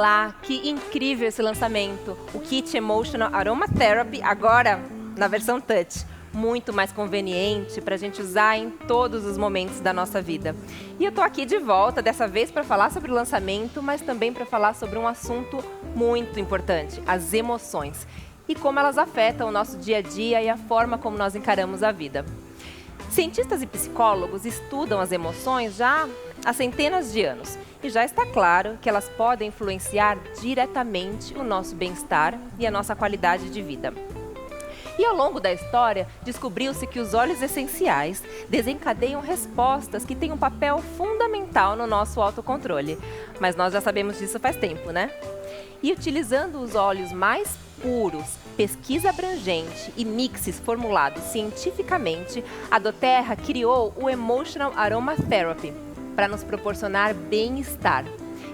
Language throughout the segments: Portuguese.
Olá, que incrível esse lançamento! O Kit Emotional Aromatherapy, agora na versão Touch. Muito mais conveniente para a gente usar em todos os momentos da nossa vida. E eu tô aqui de volta, dessa vez para falar sobre o lançamento, mas também para falar sobre um assunto muito importante, as emoções. E como elas afetam o nosso dia a dia e a forma como nós encaramos a vida. Cientistas e psicólogos estudam as emoções já há centenas de anos. E já está claro que elas podem influenciar diretamente o nosso bem-estar e a nossa qualidade de vida. E ao longo da história, descobriu-se que os óleos essenciais desencadeiam respostas que têm um papel fundamental no nosso autocontrole. Mas nós já sabemos disso faz tempo, né? E utilizando os óleos mais puros, pesquisa abrangente e mixes formulados cientificamente, a doTERRA criou o Emotional Aromatherapy para nos proporcionar bem-estar.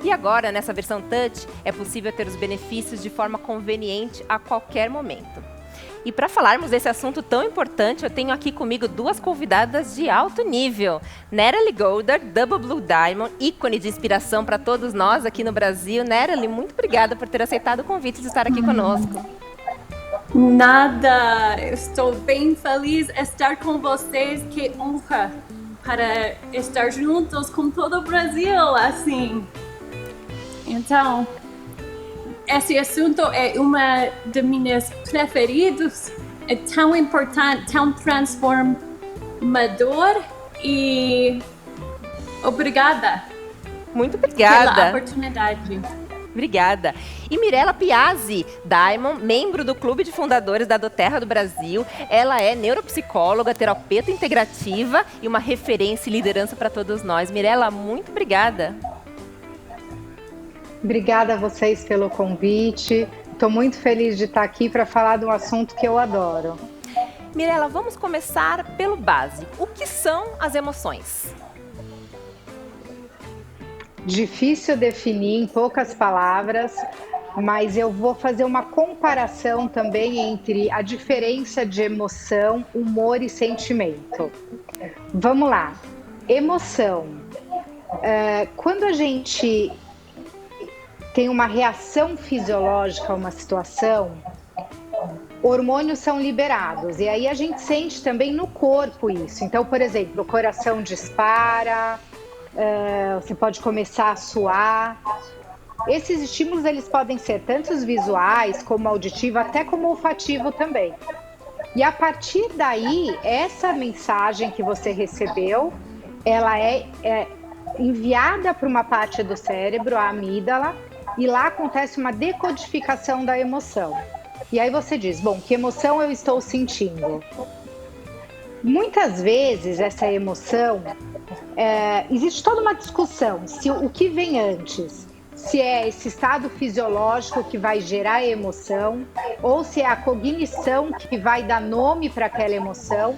E agora, nessa versão Touch, é possível ter os benefícios de forma conveniente a qualquer momento. E para falarmos desse assunto tão importante, eu tenho aqui comigo duas convidadas de alto nível. Natalie Golder, Double Blue Diamond, ícone de inspiração para todos nós aqui no Brasil. Natalie, muito obrigada por ter aceitado o convite de estar aqui conosco. Nada, estou bem feliz de estar com vocês. Que honra para estar juntos com todo o Brasil, assim. Então, esse assunto é uma de minhas preferidos. É tão importante, tão transformador e obrigada. Muito obrigada pela oportunidade. Obrigada. E Mirella Piazzi Diamond, membro do Clube de Fundadores da doTERRA do Brasil. Ela é neuropsicóloga, terapeuta integrativa e uma referência e liderança para todos nós. Mirella, muito obrigada. Obrigada a vocês pelo convite. Estou muito feliz de estar aqui para falar de um assunto que eu adoro. Mirella, vamos começar pelo básico. O que são as emoções? Difícil definir em poucas palavras, mas eu vou fazer uma comparação também entre a diferença de emoção, humor e sentimento. Vamos lá. Emoção. Quando a gente tem uma reação fisiológica a uma situação, hormônios são liberados e aí a gente sente também no corpo isso. Então, por exemplo, o coração dispara, você pode começar a suar. Esses estímulos eles podem ser tanto os visuais como auditivo, até como olfativo também. E a partir daí, essa mensagem que você recebeu, ela é enviada para uma parte do cérebro, a amígdala, e lá acontece uma decodificação da emoção. E aí você diz, bom, que emoção eu estou sentindo? Muitas vezes essa emoção, existe toda uma discussão se o que vem antes, se é esse estado fisiológico que vai gerar a emoção, ou se é a cognição que vai dar nome para aquela emoção,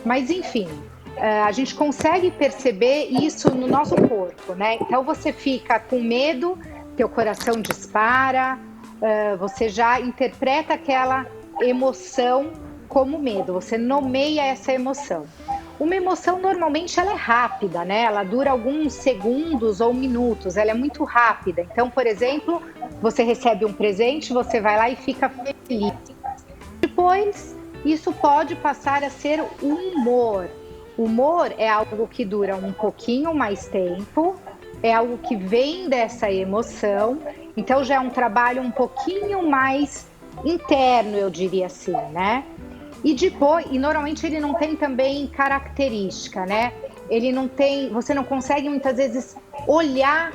mas enfim, a gente consegue perceber isso no nosso corpo, né? Então você fica com medo, teu coração dispara, você já interpreta aquela emoção como medo, você nomeia essa emoção. Uma emoção normalmente ela é rápida, né? Ela dura alguns segundos ou minutos, ela é muito rápida. Então, por exemplo, você recebe um presente, você vai lá e fica feliz. Depois, isso pode passar a ser um humor. Humor é algo que dura um pouquinho mais tempo, é algo que vem dessa emoção, então já é um trabalho um pouquinho mais interno, eu diria assim, né? E depois, e normalmente ele não tem também característica, né? Ele não tem, você não consegue muitas vezes olhar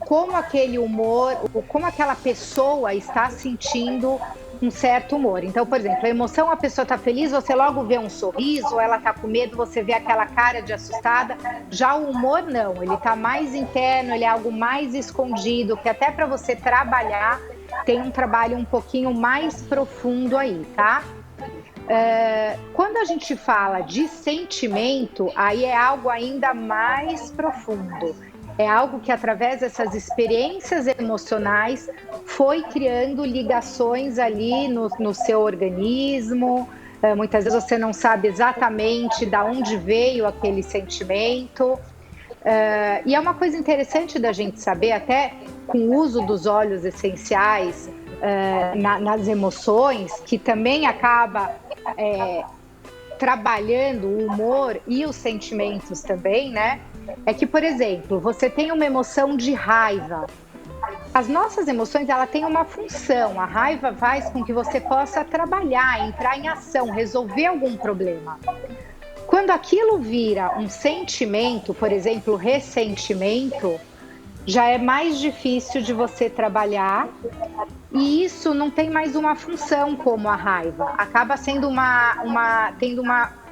como aquele humor, como aquela pessoa está sentindo um certo humor. Então, por exemplo, a emoção, a pessoa está feliz, você logo vê um sorriso, ela está com medo, você vê aquela cara de assustada. Já o humor não, ele está mais interno, ele é algo mais escondido, que até para você trabalhar tem um trabalho um pouquinho mais profundo aí, tá? Quando a gente fala de sentimento, aí é algo ainda mais profundo. É algo que, através dessas experiências emocionais, foi criando ligações ali no seu organismo. Muitas vezes você não sabe exatamente de onde veio aquele sentimento. E é uma coisa interessante da gente saber, até com o uso dos óleos essenciais nas emoções, que também acaba trabalhando o humor e os sentimentos também, né? É que, por exemplo, você tem uma emoção de raiva. As nossas emoções, ela tem uma função. A raiva faz com que você possa trabalhar, entrar em ação, resolver algum problema. Quando aquilo vira um sentimento, por exemplo, ressentimento, já é mais difícil de você trabalhar, e isso não tem mais uma função como a raiva. Acaba sendo tendo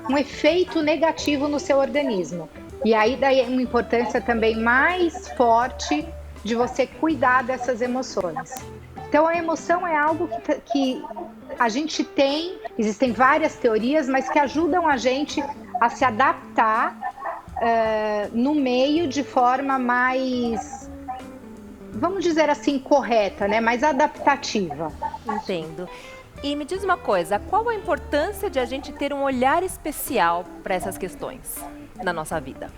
um efeito negativo no seu organismo. E aí daí é uma importância também mais forte de você cuidar dessas emoções. Então a emoção é algo que a gente tem, existem várias teorias, mas que ajudam a gente a se adaptar no meio de forma mais, vamos dizer assim, correta, né? Mais adaptativa. Entendo. E me diz uma coisa, qual a importância de a gente ter um olhar especial para essas questões na nossa vida?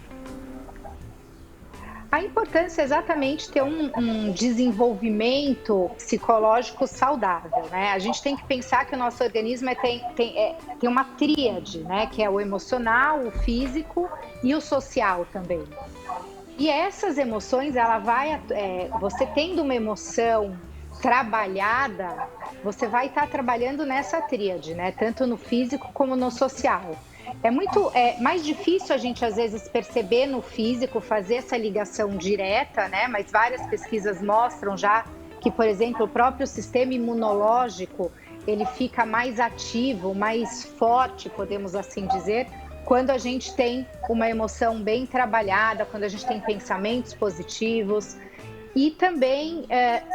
A importância é exatamente ter um desenvolvimento psicológico saudável, né? A gente tem que pensar que o nosso organismo tem uma tríade, né? Que é o emocional, o físico e o social também. E essas emoções, você tendo uma emoção trabalhada, você vai estar trabalhando nessa tríade, né? Tanto no físico como no social. É mais difícil a gente, às vezes, perceber no físico, fazer essa ligação direta, né? Mas várias pesquisas mostram já que, por exemplo, o próprio sistema imunológico, ele fica mais ativo, mais forte, podemos assim dizer, quando a gente tem uma emoção bem trabalhada, quando a gente tem pensamentos positivos. E também,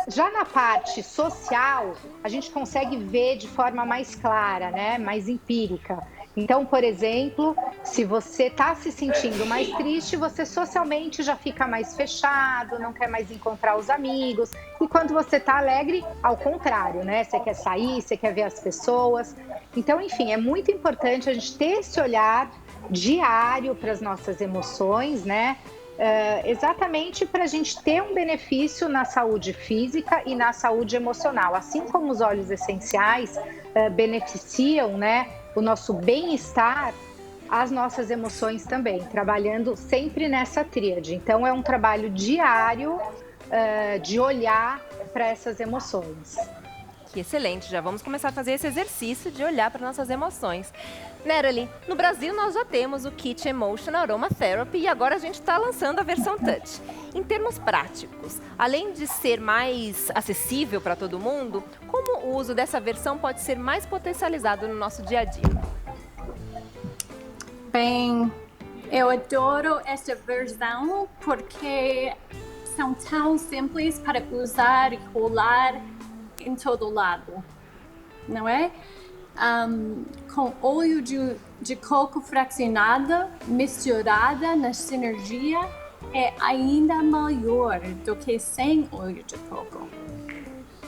já na parte social, a gente consegue ver de forma mais clara, né? Mais empírica. Então, por exemplo, se você está se sentindo mais triste, você socialmente já fica mais fechado, não quer mais encontrar os amigos. E quando você está alegre, ao contrário, né? Você quer sair, você quer ver as pessoas. Então, enfim, é muito importante a gente ter esse olhar diário para as nossas emoções, né? Exatamente para a gente ter um benefício na saúde física e na saúde emocional. Assim como os óleos essenciais beneficiam, né, o nosso bem-estar, as nossas emoções também, trabalhando sempre nessa tríade. Então é um trabalho diário de olhar para essas emoções. Que excelente, já vamos começar a fazer esse exercício de olhar para nossas emoções. Neroli, no Brasil nós já temos o Kit Emotional Aromatherapy e agora a gente está lançando a versão Touch. Em termos práticos, além de ser mais acessível para todo mundo, como o uso dessa versão pode ser mais potencializado no nosso dia a dia? Bem, eu adoro esta versão porque são tão simples para usar e colar em todo lado, não é? Com óleo de coco fracionado, misturada na sinergia, é ainda melhor do que sem óleo de coco.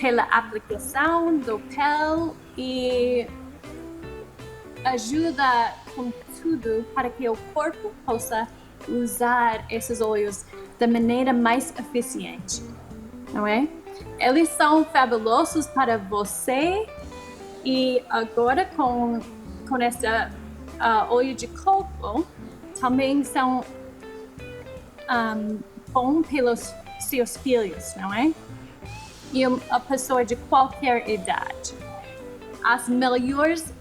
Pela aplicação do pele e ajuda com tudo para que o corpo possa usar esses óleos da maneira mais eficiente, não é? Eles são fabulosos para você e agora com esse óleo de coco também são bons pelos seus filhos, não é? E a pessoa de qualquer idade. As melhores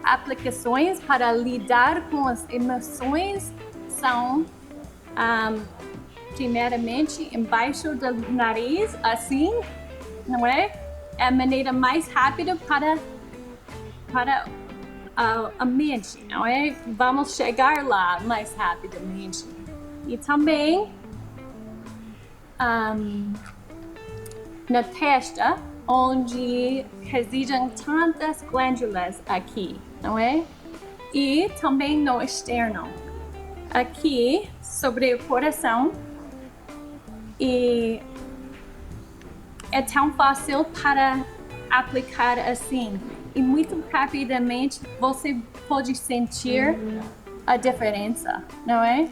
aplicações para lidar com as emoções são primeiramente embaixo do nariz, assim, não é? É a maneira mais rápida para a mente, não é? Vamos chegar lá mais rapidamente. E também na testa, onde residem tantas glândulas aqui, não é? E também no externo, aqui sobre o coração. E é tão fácil para aplicar assim. E muito rapidamente você pode sentir a diferença, não é?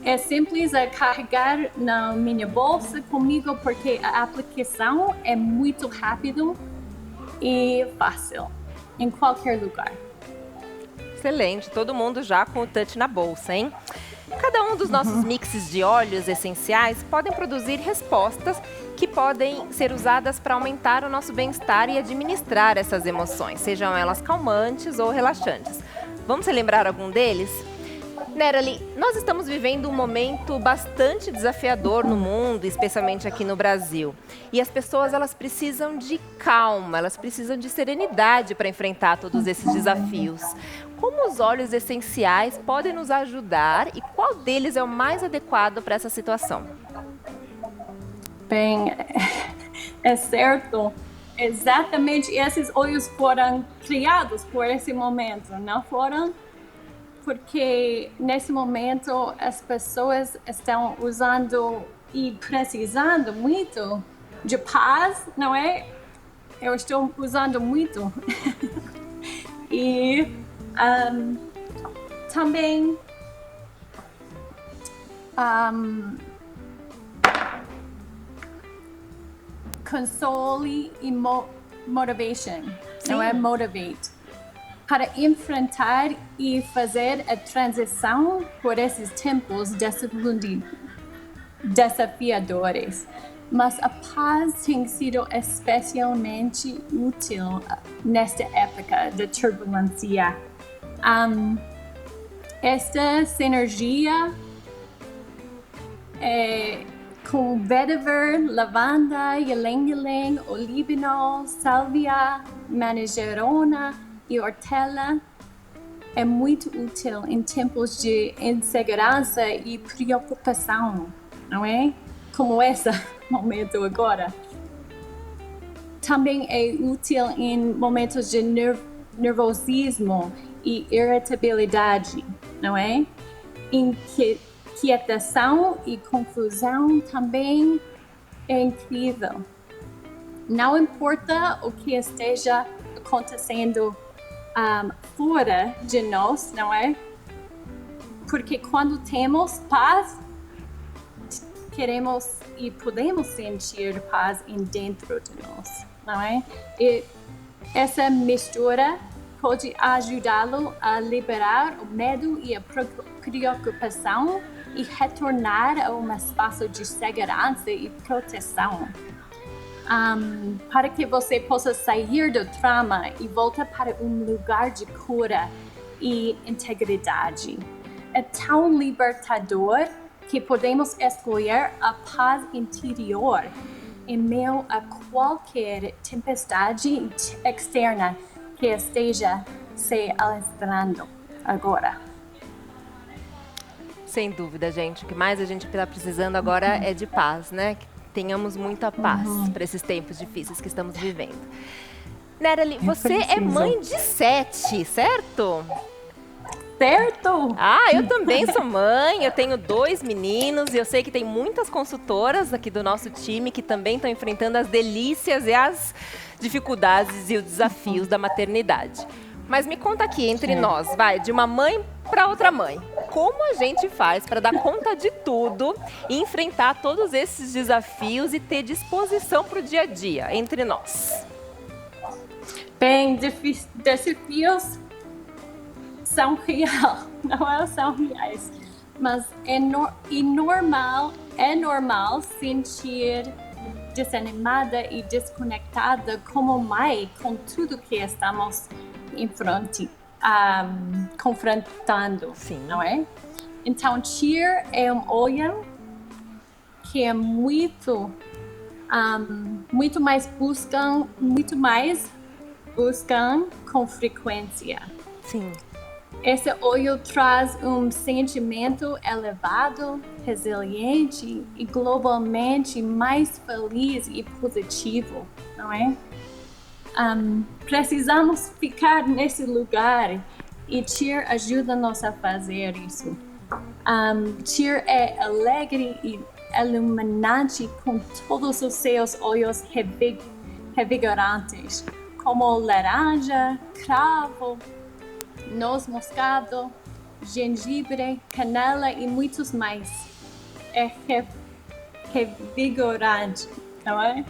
É simples carregar na minha bolsa comigo porque a aplicação é muito rápido e fácil em qualquer lugar. Excelente, todo mundo já com o touch na bolsa, hein? Cada um dos nossos mixes de óleos essenciais podem produzir respostas que podem ser usadas para aumentar o nosso bem-estar e administrar essas emoções, sejam elas calmantes ou relaxantes. Vamos relembrar algum deles? Nerali, nós estamos vivendo um momento bastante desafiador no mundo, especialmente aqui no Brasil. E as pessoas, elas precisam de calma, elas precisam de serenidade para enfrentar todos esses desafios. Como os óleos essenciais podem nos ajudar e qual deles é o mais adequado para essa situação? Bem, é certo. Exatamente, esses óleos foram criados por esse momento, não foram? Porque nesse momento as pessoas estão usando e precisando muito de paz, não é? Eu estou usando muito. E também console e motivation, não é? Motivate. Para enfrentar e fazer a transição por esses tempos desafiadores. Mas a paz tem sido especialmente útil nesta época de turbulência. Esta sinergia com vetiver, lavanda, ylang-ylang, olíbano, sálvia, manjerona e hortelã é muito útil em tempos de insegurança e preocupação, não é? Como esse momento agora. Também é útil em momentos de nervosismo e irritabilidade, não é? Inquietação e confusão também é incrível. Não importa o que esteja acontecendo fora de nós, não é? Porque quando temos paz, queremos e podemos sentir paz dentro de nós, não é? E essa mistura pode ajudá-lo a liberar o medo e a preocupação e retornar a um espaço de segurança e proteção. Para que você possa sair do trauma e voltar para um lugar de cura e integridade. É tão libertador que podemos escolher a paz interior em meio a qualquer tempestade externa que esteja se alastrando agora. Sem dúvida, gente. O que mais a gente está precisando agora é de paz, né? Que tenhamos muita paz para esses tempos difíceis que estamos vivendo. Nerali, você é mãe de 7, certo? Certo! Eu também sou mãe, eu tenho 2 meninos e eu sei que tem muitas consultoras aqui do nosso time que também estão enfrentando as delícias e as dificuldades e os desafios da maternidade. Mas me conta aqui, entre nós, de uma mãe para outra mãe. Como a gente faz para dar conta de tudo e enfrentar todos esses desafios e ter disposição para o dia a dia entre nós? Bem, desafios são reais, não são reais, mas é normal sentir desanimada e desconectada como mãe com tudo que estamos confrontando, Sim. Não é? Então, Cheer é um óleo que é muito mais buscam com frequência. Sim. Esse óleo traz um sentimento elevado, resiliente e globalmente mais feliz e positivo, não é? Precisamos ficar nesse lugar e Cheer ajuda-nos a fazer isso. Cheer é alegre e iluminante com todos os seus óleos revigorantes, como laranja, cravo, noz moscada gengibre, canela e muitos mais. É revigorante, não é?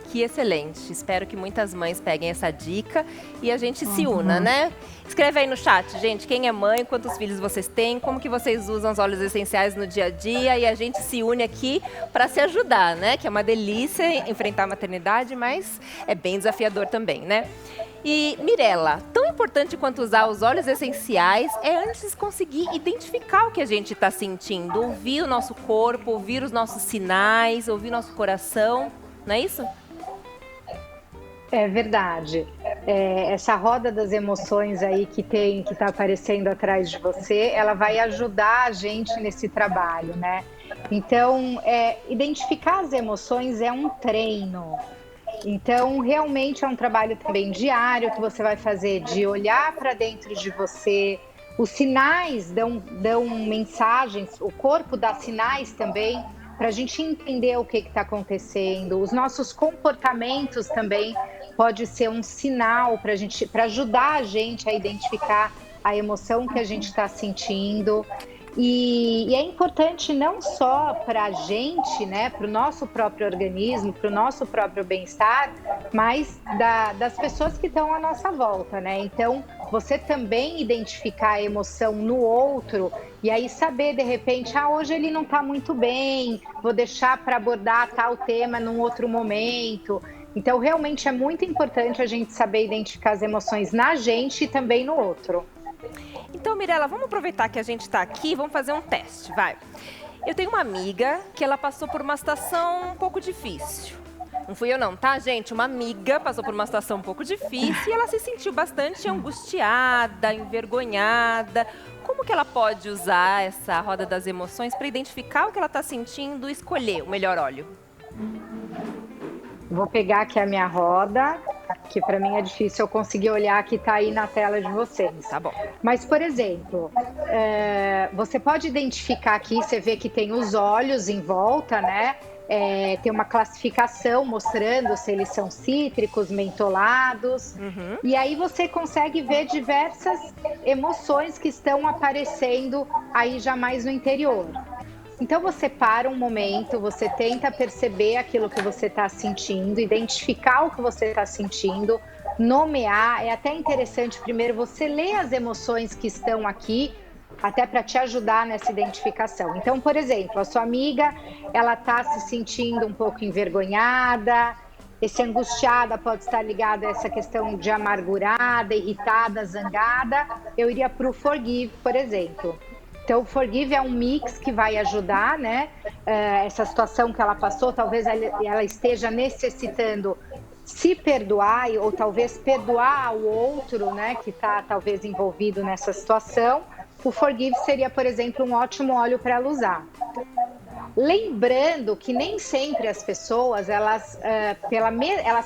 Que excelente. Espero que muitas mães peguem essa dica e a gente se una, né? Escreve aí no chat, gente, quem é mãe, quantos filhos vocês têm, como que vocês usam os óleos essenciais no dia a dia e a gente se une aqui para se ajudar, né? Que é uma delícia enfrentar a maternidade, mas é bem desafiador também, né? E, Mirella, tão importante quanto usar os óleos essenciais é antes conseguir identificar o que a gente está sentindo, ouvir o nosso corpo, ouvir os nossos sinais, ouvir nosso coração, não é isso? É verdade. Essa roda das emoções aí que está aparecendo atrás de você, ela vai ajudar a gente nesse trabalho, né? Então, identificar as emoções é um treino. Então, realmente é um trabalho também diário que você vai fazer de olhar para dentro de você. Os sinais dão mensagens, o corpo dá sinais também para a gente entender o que está acontecendo. Os nossos comportamentos também pode ser um sinal para ajudar a gente a identificar a emoção que a gente está sentindo. E é importante não só para a gente, né, para o nosso próprio organismo, para o nosso próprio bem-estar, mas das pessoas que estão à nossa volta, né? Então, você também identificar a emoção no outro e aí saber, de repente, hoje ele não está muito bem, vou deixar para abordar tal tema num outro momento. Então, realmente é muito importante a gente saber identificar as emoções na gente e também no outro. Então, Mirella, vamos aproveitar que a gente está aqui, vamos fazer um teste, vai. Eu tenho uma amiga que ela passou por uma situação um pouco difícil. Não fui eu não, tá, gente? Uma amiga passou por uma situação um pouco difícil e ela se sentiu bastante angustiada, envergonhada. Como que ela pode usar essa roda das emoções para identificar o que ela está sentindo e escolher o melhor óleo? Vou pegar aqui a minha roda, que para mim é difícil eu conseguir olhar que está aí na tela de vocês. Tá bom. Mas, por exemplo, você pode identificar aqui, você vê que tem os óleos em volta, né? Tem uma classificação mostrando se eles são cítricos, mentolados. E aí você consegue ver diversas emoções que estão aparecendo aí já mais no interior. Então você para um momento, você tenta perceber aquilo que você está sentindo, identificar o que você está sentindo, nomear. É até interessante primeiro você ler as emoções que estão aqui, até para te ajudar nessa identificação. Então, por exemplo, a sua amiga, ela está se sentindo um pouco envergonhada, esse angustiada pode estar ligado a essa questão de amargurada, irritada, zangada. Eu iria para o forgive, por exemplo. Então, o forgive é um mix que vai ajudar, né? Essa situação que ela passou, talvez ela esteja necessitando se perdoar ou talvez perdoar o outro, né? Que está talvez envolvido nessa situação. O forgive seria, por exemplo, um ótimo óleo para ela usar. Lembrando que nem sempre as pessoas, elas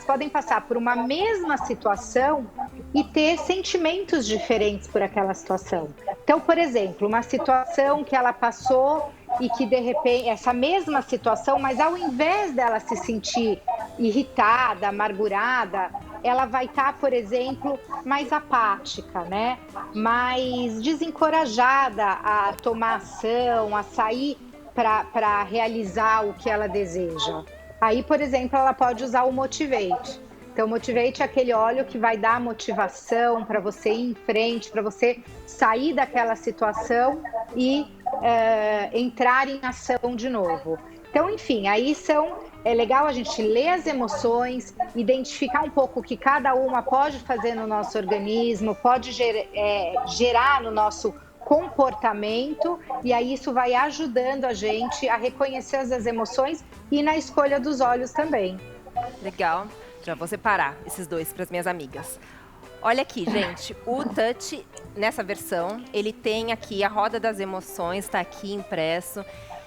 podem passar por uma mesma situação e ter sentimentos diferentes por aquela situação. Então, por exemplo, uma situação que ela passou e que, de repente, essa mesma situação, mas ao invés dela se sentir irritada, amargurada, ela vai estar, por exemplo, mais apática, né? Mais desencorajada a tomar ação, a sair para realizar o que ela deseja. Aí, por exemplo, ela pode usar o Motivate. Então, o Motivate é aquele óleo que vai dar motivação para você ir em frente, para você sair daquela situação e entrar em ação de novo. Então, enfim, aí é legal a gente ler as emoções, identificar um pouco o que cada uma pode fazer no nosso organismo, pode gerar no nosso comportamento, e aí isso vai ajudando a gente a reconhecer as emoções e na escolha dos óleos também. Legal. Já vou separar esses dois para as minhas amigas. Olha aqui, gente, o Touch, nessa versão, ele tem aqui a roda das emoções, está aqui impresso.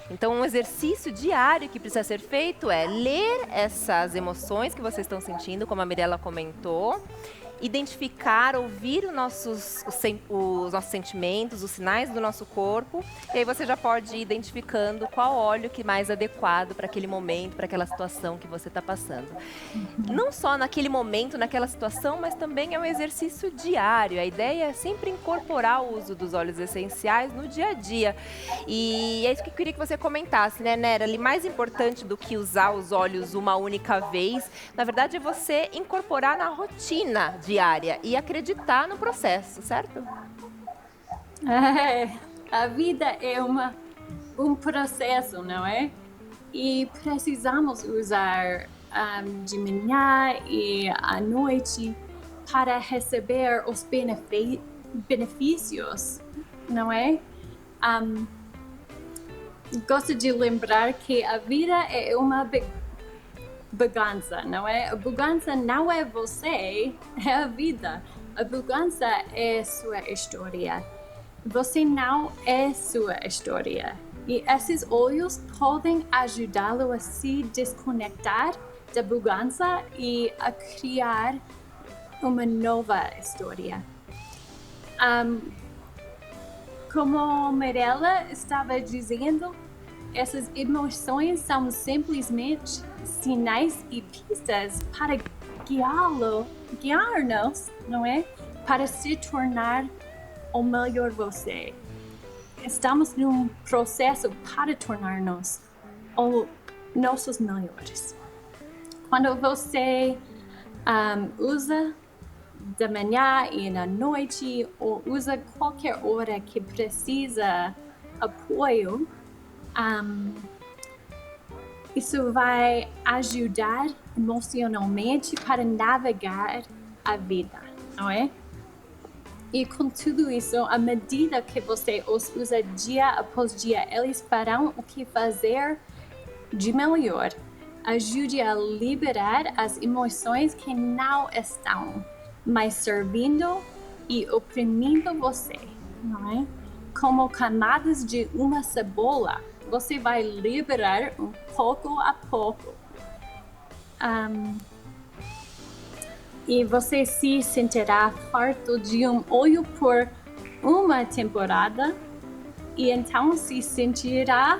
Então, um exercício diário que precisa ser feito é ler essas emoções que vocês estão sentindo, como a Mirella comentou, identificar, ouvir os nossos sentimentos, os sinais do nosso corpo, e aí você já pode ir identificando qual óleo que é mais adequado para aquele momento, para aquela situação que você está passando. Não só naquele momento, naquela situação, mas também é um exercício diário. A ideia é sempre incorporar o uso dos óleos essenciais no dia a dia. E é isso que eu queria que você comentasse, né, Nerali? Mais importante do que usar os óleos uma única vez, na verdade, é você incorporar na rotina diária e acreditar no processo, certo? A vida é um processo, não é? E precisamos usar de manhã e à noite para receber os benefícios, não é? Gosto de lembrar que a vida é uma bagunça, não é? A bagunça não é você, é a vida. A bagunça é sua história. Você não é sua história. E esses olhos podem ajudá-lo a se desconectar da bagunça e a criar uma nova história. Como Mirella estava dizendo, essas emoções são simplesmente sinais e pistas para guiar-nos, não é? Para se tornar o melhor você. Estamos num processo para tornar-nos nossos melhores. Quando você usa da manhã e na noite, ou usa qualquer hora que precisa apoio, isso vai ajudar emocionalmente para navegar a vida, não é? E com tudo isso, à medida que você os usa dia após dia, eles farão o que fazer de melhor. Ajude a liberar as emoções que não estão mais servindo e oprimindo você, não é? Como camadas de uma cebola, você vai liberar um pouco a pouco. E você se sentirá farto de um olho por uma temporada e então se sentirá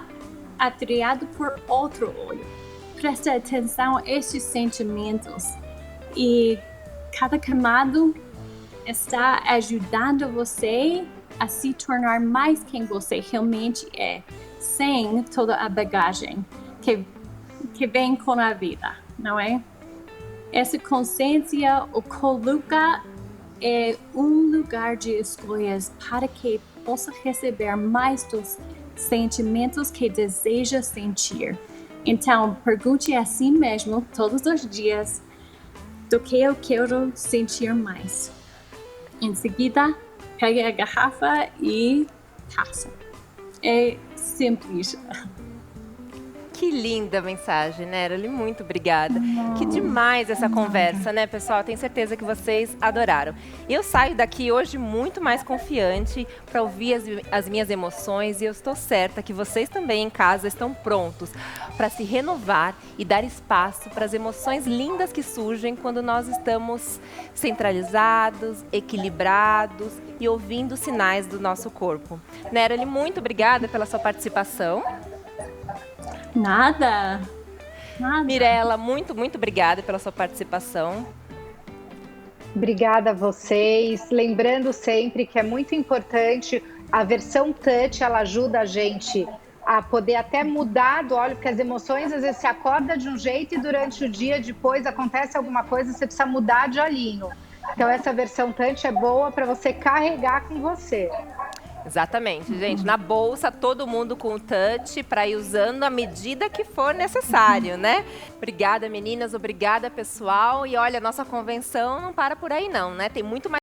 atraído por outro olho. Preste atenção a estes sentimentos e cada camada está ajudando você a se tornar mais quem você realmente é, sem toda a bagagem que vem com a vida, não é? Essa consciência o coloca em um lugar de escolhas para que possa receber mais dos sentimentos que deseja sentir. Então, pergunte a si mesmo todos os dias do que eu quero sentir mais. Em seguida, pegue a garrafa e taça. É simples. Que linda mensagem, Nerali, muito obrigada. Que demais essa conversa, né, pessoal? Tenho certeza que vocês adoraram. Eu saio daqui hoje muito mais confiante para ouvir as minhas emoções e eu estou certa que vocês também em casa estão prontos para se renovar e dar espaço para as emoções lindas que surgem quando nós estamos centralizados, equilibrados e ouvindo os sinais do nosso corpo. Nerali, muito obrigada pela sua participação. Nada. Mirella, muito obrigada pela sua participação. Obrigada a vocês. Lembrando sempre que é muito importante, a versão touch, ela ajuda a gente a poder até mudar do óleo, porque as emoções às vezes se acorda de um jeito e durante o dia depois acontece alguma coisa, você precisa mudar de olhinho. Então essa versão touch é boa para você carregar com você. Exatamente, gente. Na bolsa, todo mundo com o touch para ir usando à medida que for necessário, né? Obrigada, meninas. Obrigada, pessoal. E olha, nossa convenção não para por aí não, né? Tem muito mais